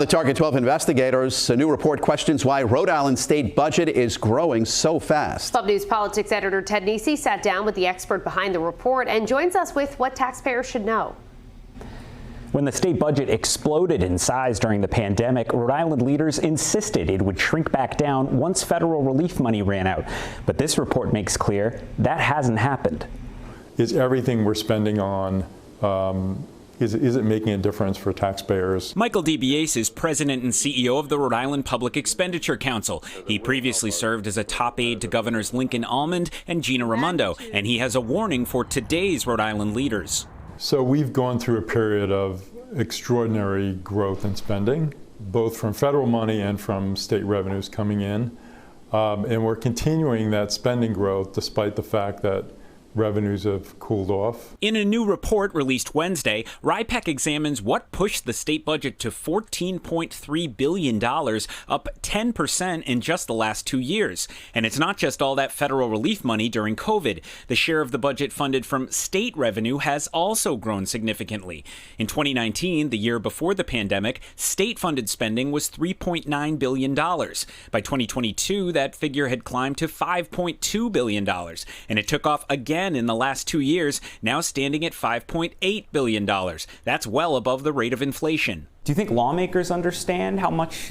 The Target 12 investigators, a new report questions why Rhode Island state budget is growing so fast. 12 News politics editor Ted Nesi sat down with the expert behind the report and joins us with what taxpayers should know. When the state budget exploded in size during the pandemic, Rhode Island leaders insisted it would shrink back down once federal relief money ran out. But this report makes clear that hasn't happened. Is everything we're spending on Is it making a difference for taxpayers? Michael DeBiase is president and CEO of the Rhode Island Public Expenditure Council. He previously served as a top aide to Governors Lincoln Almond and Gina Raimondo, and he has a warning for today's Rhode Island leaders. So we've gone through a period of extraordinary growth in spending, both from federal money and from state revenues coming in. And we're continuing that spending growth despite the fact that revenues have cooled off. In a new report released Wednesday, RIPEC examines what pushed the state budget to $14.3 billion, up 10% in just the last 2 years. And it's not just all that federal relief money during COVID. The share of the budget funded from state revenue has also grown significantly. In 2019, the year before the pandemic, state-funded spending was $3.9 billion. By 2022, that figure had climbed to $5.2 billion, and it took off again in the last 2 years, now standing at $5.8 billion. That's well above the rate of inflation. Do you think lawmakers understand how much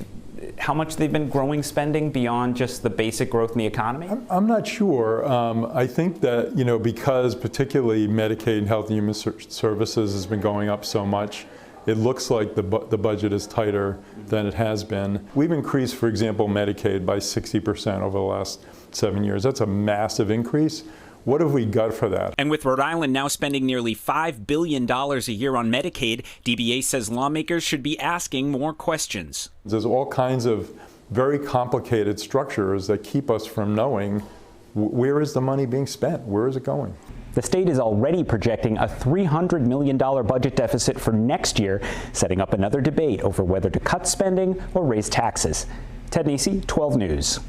they've been growing spending beyond just the basic growth in the economy? I'm not sure. I think that, because particularly Medicaid and Health and Human Services has been going up so much, it looks like the budget is tighter than it has been. We've increased, for example, Medicaid by 60% over the last 7 years. That's a massive increase. What have we got for that? And with Rhode Island now spending nearly $5 billion a year on Medicaid, DBA says lawmakers should be asking more questions. There's all kinds of very complicated structures that keep us from knowing where is the money being spent? Where is it going? The state is already projecting a $300 million budget deficit for next year, setting up another debate over whether to cut spending or raise taxes. Ted Nesi, 12 News.